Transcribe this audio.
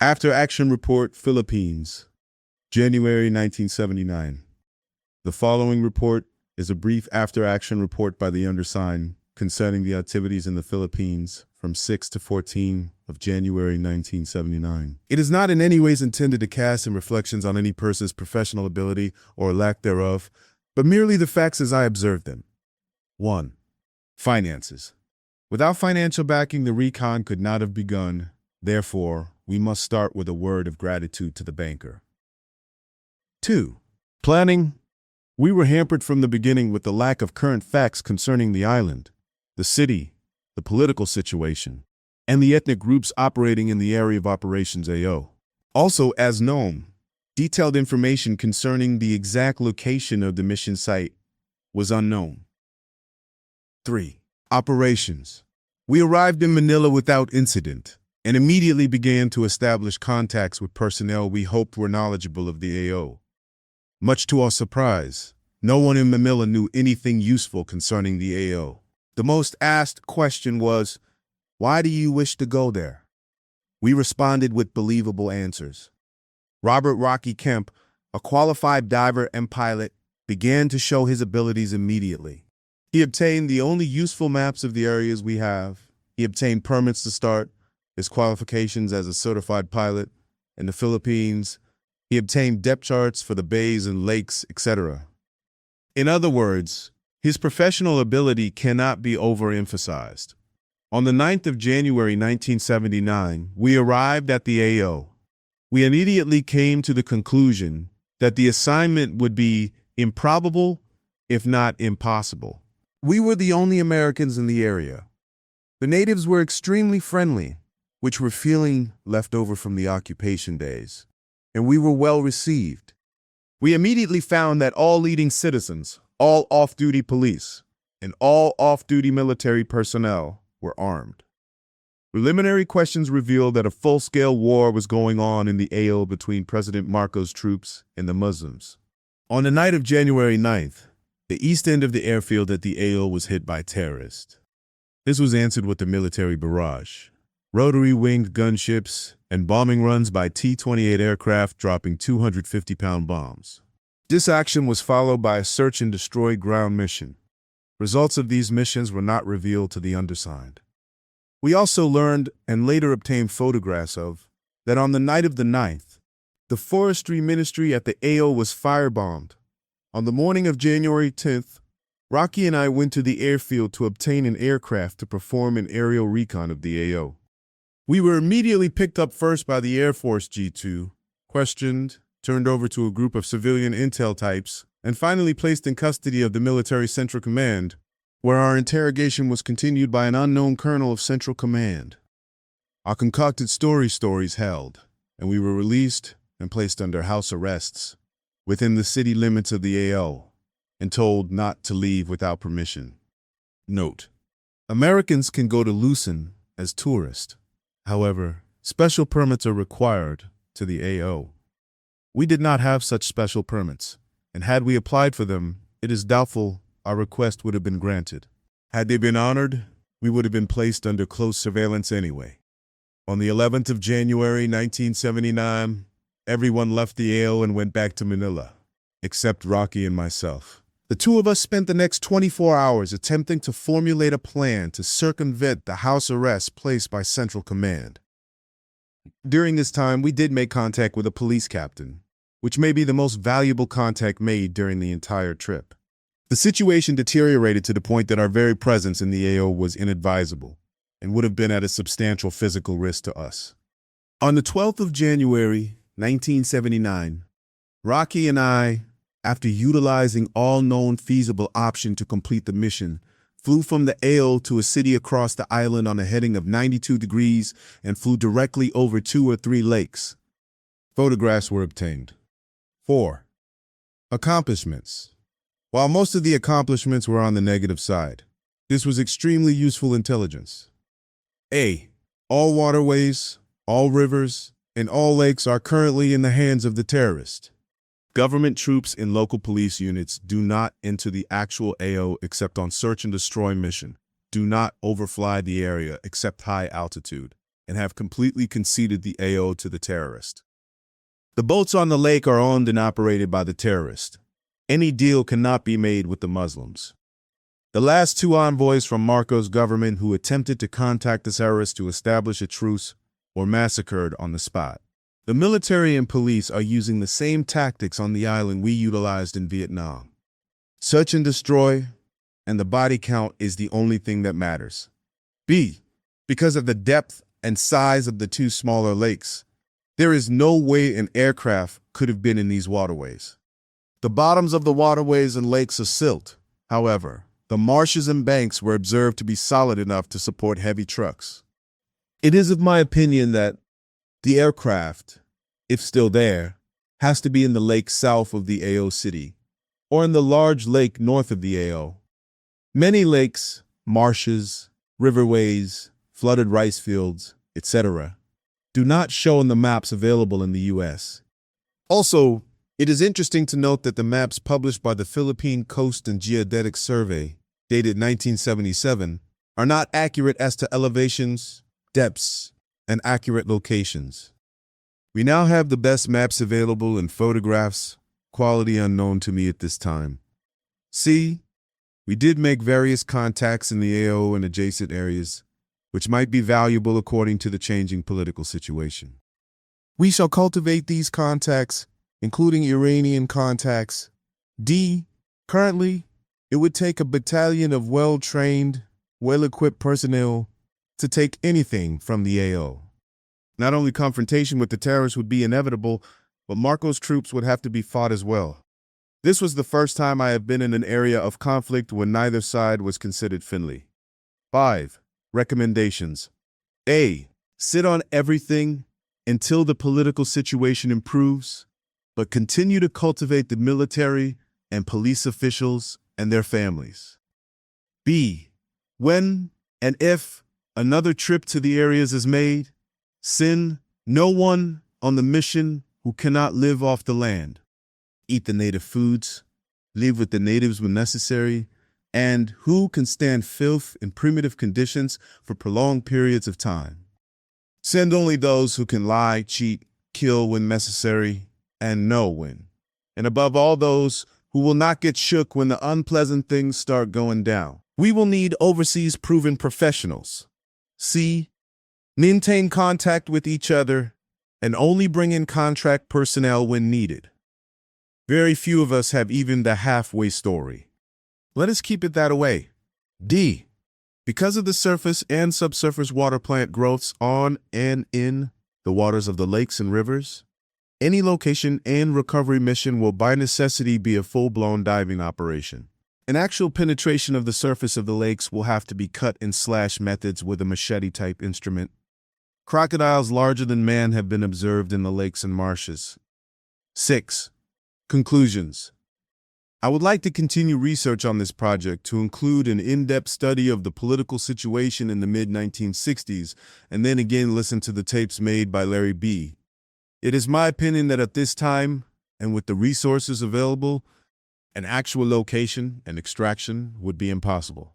After Action Report, Philippines, January 1979. The following report is a brief after-action report by the undersigned concerning the activities in the Philippines from 6 to 14 of January 1979. It is not in any ways intended to cast some reflections on any person's professional ability or lack thereof, but merely the facts as I observed them. 1. Finances. Without financial backing, the recon could not have begun. Therefore, we must start with a word of gratitude to the banker. 2. Planning. We were hampered from the beginning with the lack of current facts concerning the island, the city, the political situation, and the ethnic groups operating in the area of operations AO. Also, as known, detailed information concerning the exact location of the mission site was unknown. 3. Operations. We arrived in Manila without incident and immediately began to establish contacts with personnel we hoped were knowledgeable of the AO. Much to our surprise, no one in Manila knew anything useful concerning the AO. The most asked question was, "Why do you wish to go there?" We responded with believable answers. Robert Rocky Kemp, a qualified diver and pilot, began to show his abilities immediately. He obtained the only useful maps of the areas we have. He obtained permits to start, his qualifications as a certified pilot. In the Philippines, he obtained depth charts for the bays and lakes, etc. In other words, his professional ability cannot be overemphasized. On the 9th of January 1979, we arrived at the AO. We immediately came to the conclusion that the assignment would be improbable, if not impossible. We were the only Americans in the area. The natives were extremely friendly, which were feeling left over from the occupation days, and we were well received. We immediately found that all leading citizens, all off-duty police, and all off-duty military personnel were armed. Preliminary questions revealed that a full-scale war was going on in the AO between President Marcos' troops and the Muslims. On the night of January 9th, the east end of the airfield at the AO was hit by terrorists. This was answered with a military barrage, rotary-winged gunships, and bombing runs by T-28 aircraft dropping 250-pound bombs. This action was followed by a search and destroy ground mission. Results of these missions were not revealed to the undersigned. We also learned, and later obtained photographs of, that on the night of the 9th, the forestry ministry at the AO was firebombed. On the morning of January 10th, Rocky and I went to the airfield to obtain an aircraft to perform an aerial recon of the AO. We were immediately picked up first by the Air Force G2, questioned, turned over to a group of civilian intel types, and finally placed in custody of the Military Central Command, where our interrogation was continued by an unknown colonel of Central Command. Our concocted stories held, and we were released and placed under house arrests within the city limits of the AO and told not to leave without permission. Note: Americans can go to Luzon as tourists. However, special permits are required to the AO. We did not have such special permits, and had we applied for them, it is doubtful our request would have been granted. Had they been honored, we would have been placed under close surveillance anyway. On the 11th of January 1979, everyone left the AO and went back to Manila, except Rocky and myself. The two of us spent the next 24 hours attempting to formulate a plan to circumvent the house arrest placed by Central Command. During this time, we did make contact with a police captain, which may be the most valuable contact made during the entire trip. The situation deteriorated to the point that our very presence in the AO was inadvisable and would have been at a substantial physical risk to us. On the 12th of January, 1979, Rocky and I, after utilizing all known feasible options to complete the mission, flew from the AO to a city across the island on a heading of 92 degrees and flew directly over 2 or 3 lakes. Photographs were obtained. 4. Accomplishments. While most of the accomplishments were on the negative side, this was extremely useful intelligence. A. All waterways, all rivers, and all lakes are currently in the hands of the terrorists. Government troops and local police units do not enter the actual AO except on search and destroy mission, do not overfly the area except high altitude, and have completely conceded the AO to the terrorist. The boats on the lake are owned and operated by the terrorist. Any deal cannot be made with the Muslims. The last two envoys from Marcos' government who attempted to contact the terrorists to establish a truce were massacred on the spot. The military and police are using the same tactics on the island we utilized in Vietnam. Search and destroy, and the body count is the only thing that matters. B. Because of the depth and size of the two smaller lakes, there is no way an aircraft could have been in these waterways. The bottoms of the waterways and lakes are silt. However, the marshes and banks were observed to be solid enough to support heavy trucks. It is of my opinion that the aircraft, if still there, has to be in the lake south of the AO city, or in the large lake north of the AO. Many lakes, marshes, riverways, flooded rice fields, etc., do not show in the maps available in the U.S. Also, it is interesting to note that the maps published by the Philippine Coast and Geodetic Survey, dated 1977, are not accurate as to elevations, depths, and accurate locations. We now have the best maps available in photographs, quality unknown to me at this time. C. We did make various contacts in the AO and adjacent areas, which might be valuable according to the changing political situation. We shall cultivate these contacts, including Iranian contacts. D. Currently, it would take a battalion of well-trained, well-equipped personnel to take anything from the AO. Not only confrontation with the terrorists would be inevitable, but Marcos' troops would have to be fought as well. This was the first time I have been in an area of conflict when neither side was considered friendly. 5. Recommendations. A. Sit on everything until the political situation improves, but continue to cultivate the military and police officials and their families. B. When and if another trip to the areas is made, send no one on the mission who cannot live off the land. Eat the native foods, live with the natives when necessary, and who can stand filth in primitive conditions for prolonged periods of time. Send only those who can lie, cheat, kill when necessary, and know when. And above all, those who will not get shook when the unpleasant things start going down. We will need overseas proven professionals. C. Maintain contact with each other and only bring in contract personnel when needed. Very few of us have even the halfway story. Let us keep it that way. D. Because of the surface and subsurface water plant growths on and in the waters of the lakes and rivers, any location and recovery mission will by necessity be a full-blown diving operation. An actual penetration of the surface of the lakes will have to be cut in slash methods with a machete-type instrument. Crocodiles larger than man have been observed in the lakes and marshes. 6. Conclusions. I would like to continue research on this project to include an in-depth study of the political situation in the mid-1960s and then again listen to the tapes made by Larry B. It is my opinion that at this time, and with the resources available, an actual location and extraction would be impossible.